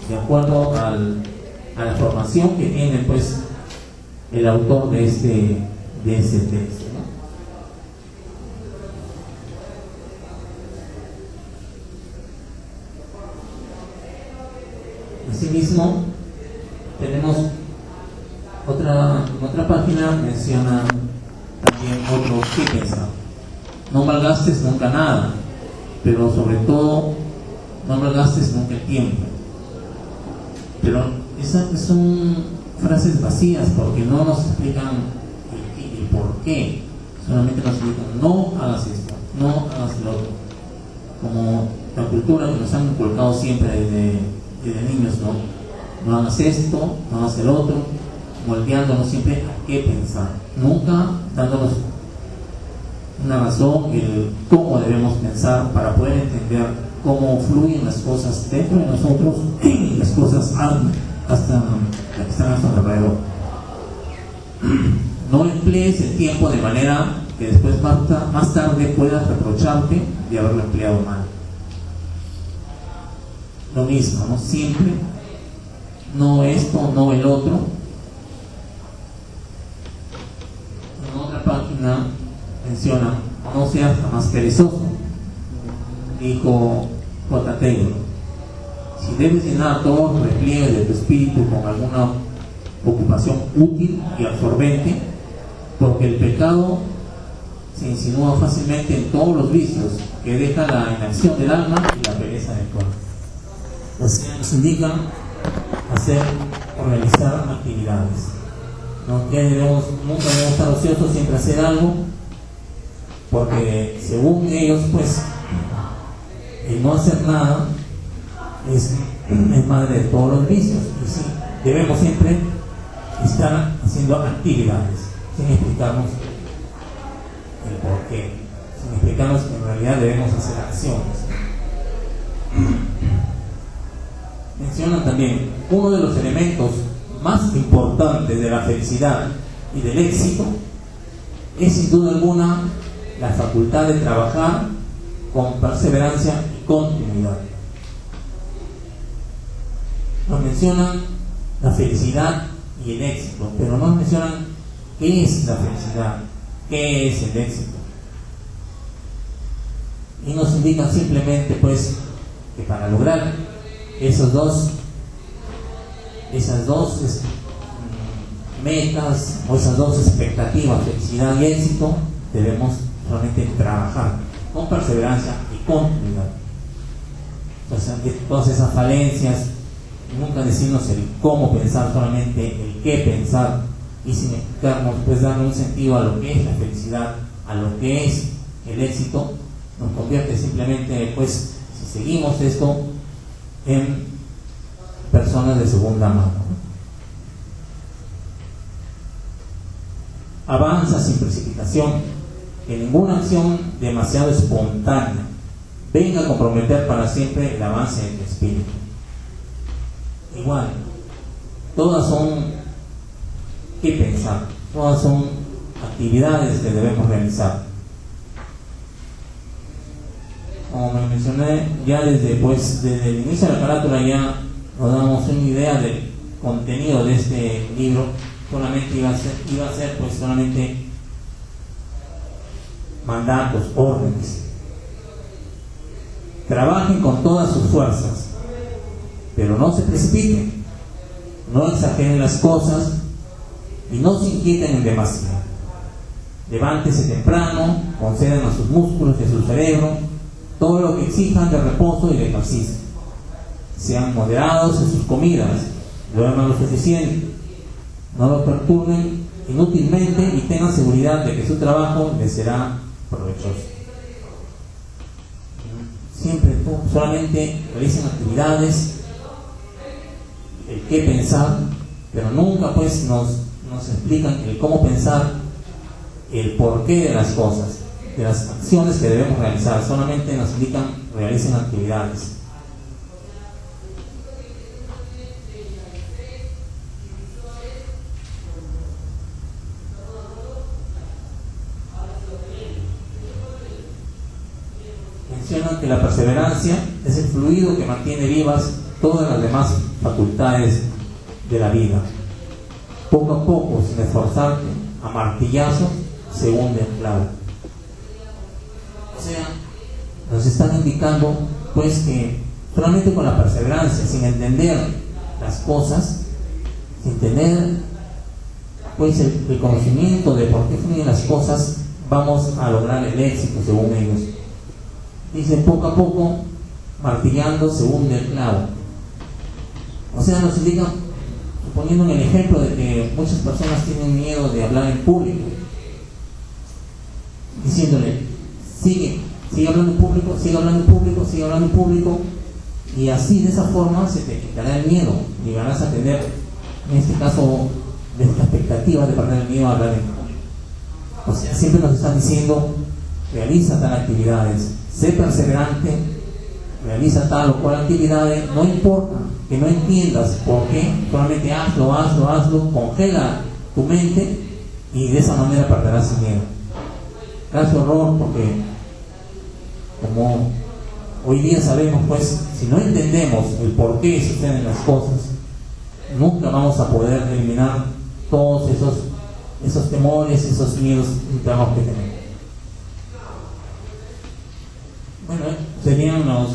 de acuerdo a la formación que tiene pues el autor de ese texto, ¿no? Asimismo, tenemos otra página, menciona también otro qué pensar. No malgastes nunca nada, pero sobre todo no malgastes nunca el tiempo. Pero esas son frases vacías porque no nos explican el por qué. Solamente nos explican no hagas esto, no hagas lo otro. Como la cultura que nos han inculcado siempre desde niños, no hagas esto, no hagas el otro, moldeándonos siempre a qué pensar, nunca dándonos una razón, el cómo debemos pensar para poder entender cómo fluyen las cosas dentro de nosotros y las cosas hasta que están a nuestro alrededor. No emplees el tiempo de manera que después más tarde puedas reprocharte de haberlo empleado mal. Lo mismo, ¿no? Siempre, no esto, no el otro. En otra página menciona, no seas jamás perezoso, dijo J. Taylor. Si debes llenar todos los repliegues de tu espíritu con alguna ocupación útil y absorbente, porque el pecado se insinúa fácilmente en todos los vicios que deja la inacción del alma y la pereza del cuerpo. Nos indican hacer o realizar actividades. Nunca debemos estar ociosos, siempre hacer algo, porque según ellos, pues, el no hacer nada es madre de todos los vicios. Y sí, debemos siempre estar haciendo actividades, sin explicarnos el porqué, sin explicarnos que en realidad debemos hacer acciones. Mencionan también uno de los elementos más importantes de la felicidad y del éxito es sin duda alguna la facultad de trabajar con perseverancia y continuidad. Nos mencionan la felicidad y el éxito, pero no nos mencionan qué es la felicidad, qué es el éxito. Y nos indican simplemente pues que para lograr esas dos metas o esas dos expectativas, felicidad y éxito, debemos realmente trabajar con perseverancia y continuidad. Entonces, todas esas falencias, nunca decirnos el cómo pensar, solamente el qué pensar, y sin explicarnos, pues darle un sentido a lo que es la felicidad, a lo que es el éxito, nos convierte simplemente, pues, si seguimos esto, en personas de segunda mano. Avanza sin precipitación, que ninguna acción demasiado espontánea venga a comprometer para siempre el avance de tu espíritu. Igual, todas son qué pensar, todas son actividades que debemos realizar. Como me mencioné, ya desde el inicio de la carátula ya nos damos una idea del contenido de este libro. Solamente iba a ser pues solamente mandatos, órdenes. Trabajen con todas sus fuerzas, pero no se precipiten, no exageren las cosas y no se inquieten en demasía. Levántese temprano, concedan a sus músculos y a su cerebro todo lo que exijan de reposo y de ejercicio. Sean moderados en sus comidas, duerman lo suficiente, no lo perturben inútilmente y tengan seguridad de que su trabajo les será provechoso. Siempre solamente realicen actividades, el qué pensar, pero nunca pues nos explican el cómo pensar, el porqué de las cosas, de las acciones que debemos realizar. Solamente nos indican realicen actividades. Mencionan que la perseverancia es el fluido que mantiene vivas todas las demás facultades de la vida. Poco a poco, sin esforzarte, a martillazos se hunde el clavo. O sea, nos están indicando pues que solamente con la perseverancia, sin entender las cosas, sin tener pues el conocimiento de por qué fluyen las cosas, vamos a lograr el éxito según ellos. Dice, poco a poco, martillando se hunde el clavo. O sea, nos indican, poniendo en el ejemplo de que muchas personas tienen miedo de hablar en público, diciéndole, sigue hablando en público, sigue hablando en público, sigue hablando en público, y así de esa forma se te quitará el miedo y vas a tener, en este caso, de esta expectativa de perder el miedo a hablar en público. O sea, siempre nos están diciendo, realiza tal actividades, sé perseverante, realiza tal o cual actividades, no importa que no entiendas por qué, solamente hazlo, congela tu mente y de esa manera perderás el miedo. Gracias, horror, porque como hoy día sabemos, pues, si no entendemos el por qué suceden las cosas, nunca vamos a poder eliminar todos esos temores, esos miedos internos que tenemos. Bueno, serían los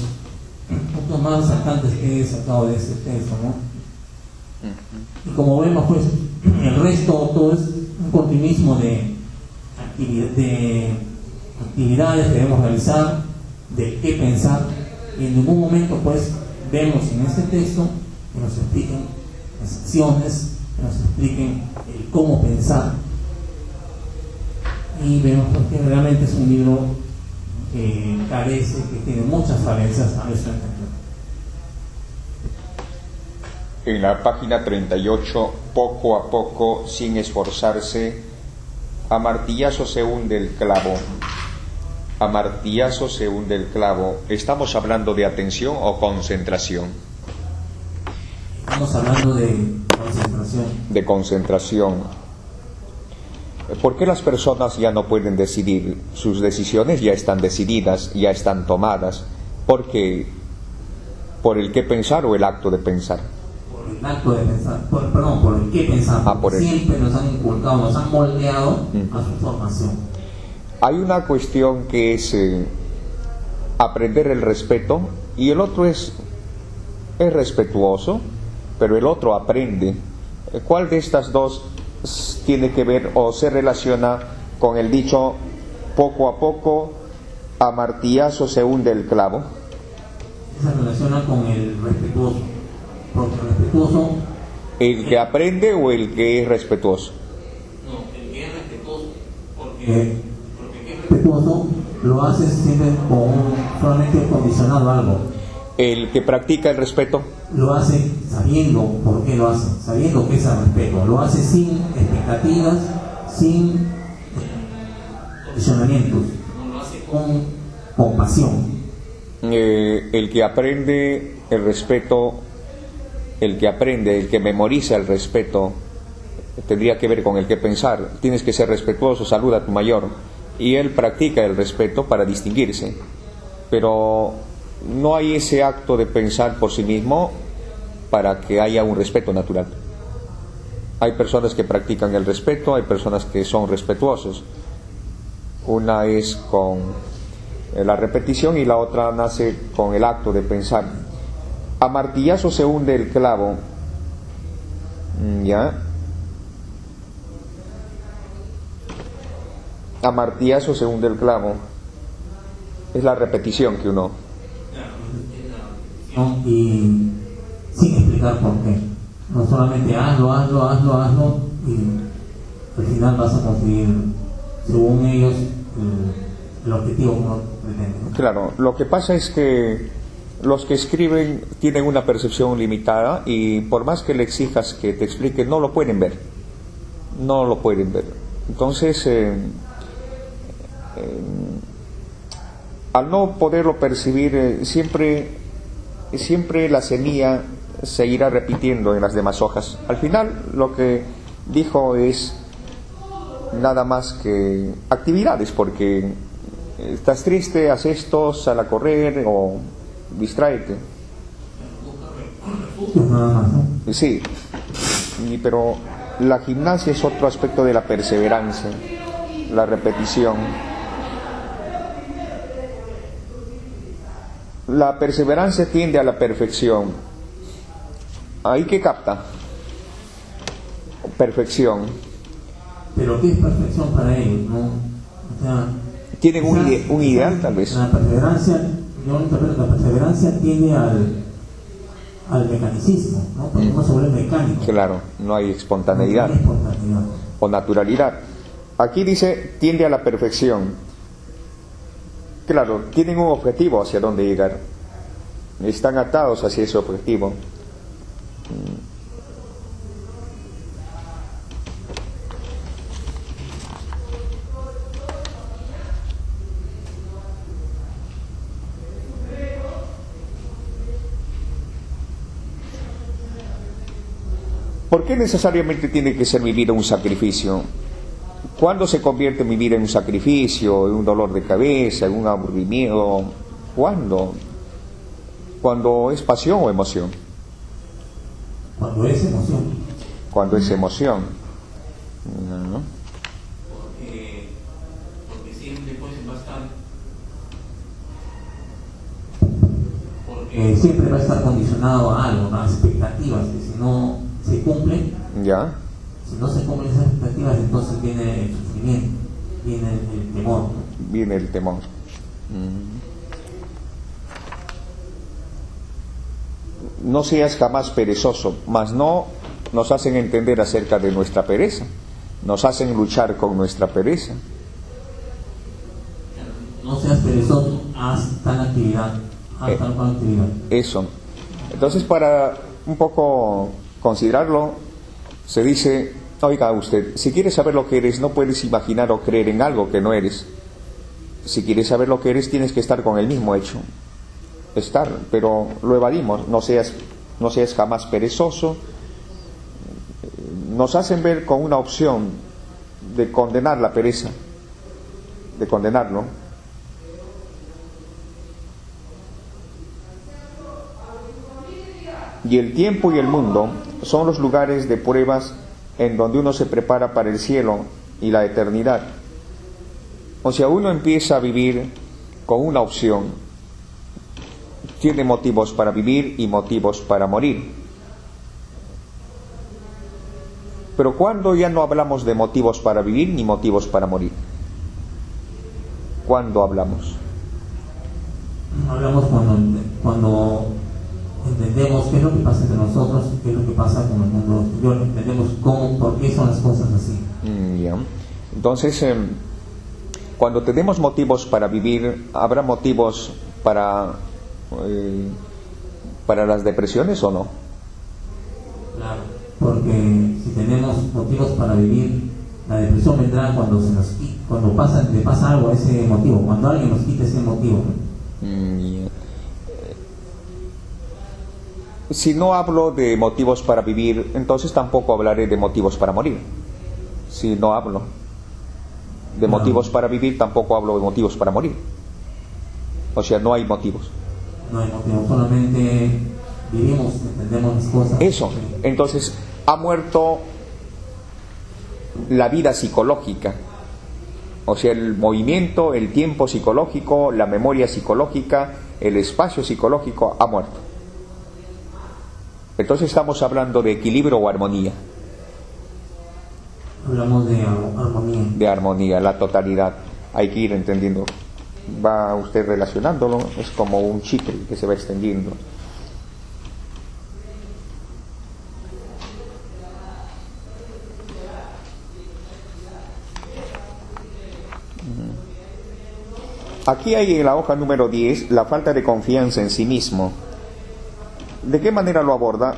puntos más resaltantes que he sacado de este texto, ¿no? Y como vemos, pues, el resto todo es un continuismo de actividades que debemos realizar, de qué pensar, y en ningún momento, pues, vemos en este texto que nos expliquen las acciones, que nos expliquen el cómo pensar, y vemos que realmente es un libro que carece, que tiene muchas falencias a nuestro entender. En la página 38, poco a poco, sin esforzarse, a martillazo se hunde el clavo. A martillazo se hunde el clavo. ¿Estamos hablando de atención o concentración? Estamos hablando de concentración. De concentración. ¿Por qué las personas ya no pueden decidir? Sus decisiones ya están decididas, ya están tomadas. ¿Por qué? ¿Por el qué pensar o el acto de pensar? Por el acto de pensar, por el qué pensar. Siempre nos han inculcado, nos han moldeado a su formación. Hay una cuestión que es aprender el respeto, y el otro es respetuoso, pero el otro aprende. ¿Cuál de estas dos tiene que ver o se relaciona con el dicho poco a poco, a martillazo se hunde el clavo? Se relaciona con el respetuoso, porque el respetuoso... ¿El que aprende o el que es respetuoso? No, el que es respetuoso, porque el que es respetuoso lo hace siempre solamente condicionado a algo. El que practica el respeto lo hace sabiendo por qué lo hace, sabiendo que es el respeto, lo hace sin expectativas, sin condicionamientos, lo hace con compasión. El que aprende el respeto, el que memoriza el respeto, tendría que ver con el que pensar. Tienes que ser respetuoso, saluda a tu mayor, y él practica el respeto para distinguirse, pero no hay ese acto de pensar por sí mismo para que haya un respeto natural. Hay personas que practican el respeto, hay personas que son respetuosos. Una es con la repetición y la otra nace con el acto de pensar. A martillazo se hunde el clavo. ¿Ya? A martillazo se hunde el clavo. Es la repetición que uno... Y sin explicar por qué. No solamente hazlo, y al final vas a conseguir, según ellos, el objetivo que uno pretende. Claro, lo que pasa es que los que escriben tienen una percepción limitada, y por más que le exijas que te explique, no lo pueden ver. Entonces, al no poderlo percibir, siempre la semilla se irá repitiendo en las demás hojas. Al final lo que dijo es nada más que actividades, porque estás triste, haz esto, sal a correr o distráete. estudios nada más, ¿no? Sí, pero la gimnasia es otro aspecto de la perseverancia, la repetición. La perseverancia tiende a la perfección. ¿Ahí qué capta? Perfección. Pero ¿qué es perfección para ellos? ¿No? O sea, ¿Tienen un ideal tal vez? La perseverancia, yo interpreto, la perseverancia tiende al mecanicismo, ¿no? Porque uno se vuelve mecánico. Claro, no hay espontaneidad, No hay espontaneidad o naturalidad. Aquí dice tiende a la perfección. Claro, tienen un objetivo hacia dónde llegar. Están atados hacia ese objetivo. ¿Por qué necesariamente tiene que ser mi vida un sacrificio? ¿Cuándo se convierte mi vida en un sacrificio, en un dolor de cabeza, en un aburrimiento? ¿Cuándo? ¿Cuando es pasión o emoción? Cuando es emoción. Cuando es emoción. No. Porque siempre pues va a estar. Porque siempre va a estar condicionado a algo, a expectativas, que si no se cumplen, ¿Ya? si no se cumplen esas expectativas, entonces viene el sufrimiento, viene el temor, ¿no? Viene el temor. No seas jamás perezoso, mas no nos hacen entender acerca de nuestra pereza, nos hacen luchar con nuestra pereza. No seas perezoso, haz tal actividad, haz tal cual actividad. Eso. Entonces, para un poco considerarlo, se dice: oiga usted, si quieres saber lo que eres, no puedes imaginar o creer en algo que no eres. Si quieres saber lo que eres, tienes que estar con el mismo hecho. Estar, pero lo evadimos. No seas jamás perezoso. Nos hacen ver con una opción de condenar la pereza, de condenarlo. Y el tiempo y el mundo son los lugares de pruebas en donde uno se prepara para el cielo y la eternidad. O sea, uno empieza a vivir con una opción. Tiene motivos para vivir y motivos para morir. Pero ¿cuándo ya no hablamos de motivos para vivir ni motivos para morir? ¿Cuándo hablamos? Hablamos cuando entendemos qué es lo que pasa entre nosotros, qué es lo que pasa con el mundo exterior, entendemos por qué son las cosas así. Ya. Entonces, cuando tenemos motivos para vivir, ¿habrá motivos para las depresiones o no? Claro, porque si tenemos motivos para vivir, la depresión vendrá cuando le pasa algo a ese motivo, cuando alguien nos quita ese motivo, ¿no? Yeah. Si no hablo de motivos para vivir, entonces tampoco hablaré de motivos para morir. Si no hablo de motivos para vivir, tampoco hablo de motivos para morir. O sea, no hay motivos. No hay motivos, solamente vivimos, entendemos las cosas. Eso. Entonces, ha muerto la vida psicológica. O sea, el movimiento, el tiempo psicológico, la memoria psicológica, el espacio psicológico ha muerto. Entonces estamos hablando de equilibrio o armonía. Hablamos de armonía. De armonía, la totalidad. Hay que ir entendiendo. Va usted relacionándolo, es como un chicle que se va extendiendo. Aquí hay en la hoja número 10 la falta de confianza en sí mismo. ¿De qué manera lo aborda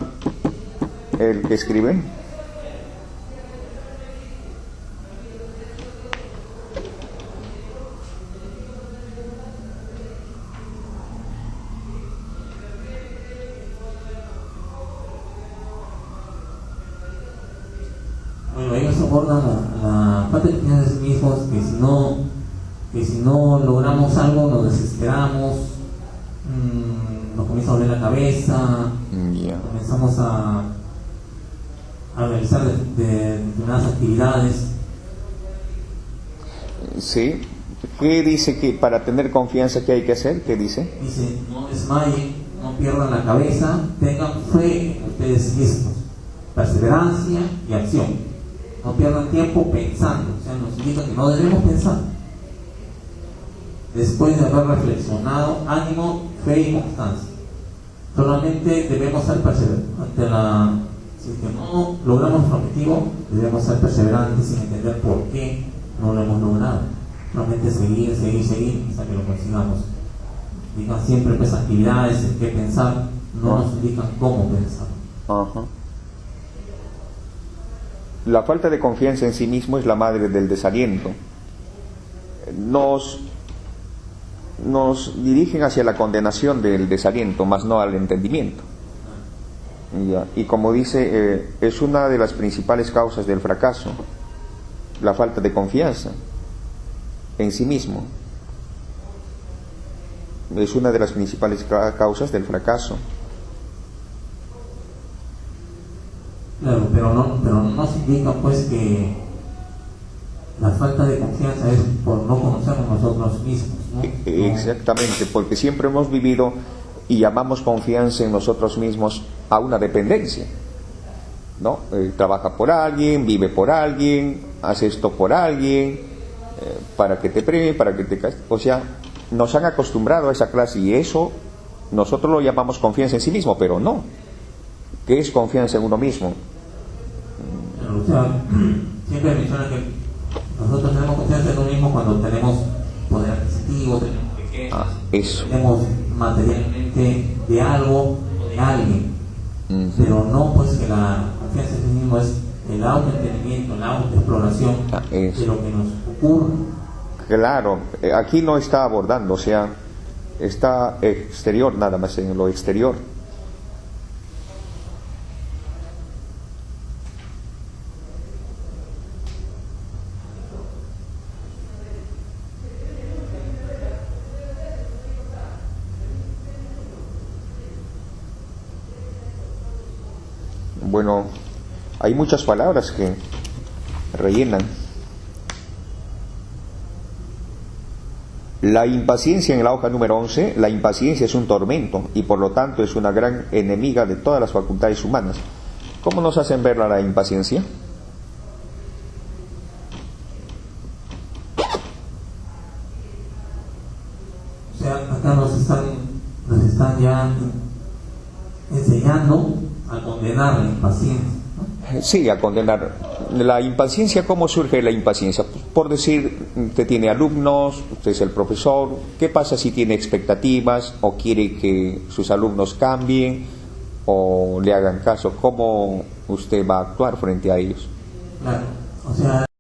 el que escribe? Bueno, ellos abordan la falta de confianza en sí mismos, que si no logramos algo nos desesperamos, nos comienza a doler la cabeza, comenzamos empezamos a realizar determinadas actividades. Sí. ¿Qué dice que para tener confianza qué hay que hacer? ¿Qué dice? Dice, no desmayen, no pierdan la cabeza, tengan fe en ustedes mismos, perseverancia y acción. No pierdan tiempo pensando, o sea, nos indica que no debemos pensar. Después de haber reflexionado, ánimo, fe y constancia. Solamente debemos ser perseverantes. Si es que no logramos nuestro objetivo, debemos ser perseverantes sin entender por qué no lo hemos logrado. Solamente seguir hasta que lo consigamos. Indican siempre pues actividades en qué pensar, no nos indican cómo pensar. Ajá. La falta de confianza en sí mismo es la madre del desaliento. Nos dirigen hacia la condenación del desaliento, más no al entendimiento. Y como dice, es una de las principales causas del fracaso, la falta de confianza en sí mismo. Es una de las principales causas del fracaso. Claro, pero no se indica pues que la falta de confianza es por no conocernos nosotros mismos, ¿no? Exactamente, porque siempre hemos vivido y llamamos confianza en nosotros mismos a una dependencia, ¿no? Trabaja por alguien, vive por alguien, hace esto por alguien, para que te premie, para que te castiguen. O sea, nos han acostumbrado a esa clase y eso nosotros lo llamamos confianza en sí mismo, pero no. ¿Qué es confianza en uno mismo? O sea, siempre menciona que nosotros tenemos confianza en uno mismo cuando tenemos poder adquisitivo, tenemos riqueza, tenemos materialmente de algo o de alguien. Pero no pues que la confianza en sí mismo es el autoentendimiento, la autoexploración de lo que nos ocurre. Claro, aquí no está abordando, o sea, está exterior, nada más en lo exterior. Bueno, hay muchas palabras que rellenan. La impaciencia en la hoja número 11, la impaciencia es un tormento y por lo tanto es una gran enemiga de todas las facultades humanas. ¿Cómo nos hacen ver la impaciencia? O sea, acá nos están ya enseñando a condenar la impaciencia, ¿no? Sí, a condenar. La impaciencia, ¿cómo surge la impaciencia? Por decir, usted tiene alumnos, usted es el profesor, ¿qué pasa si tiene expectativas o quiere que sus alumnos cambien o le hagan caso? ¿Cómo usted va a actuar frente a ellos? Claro, o sea,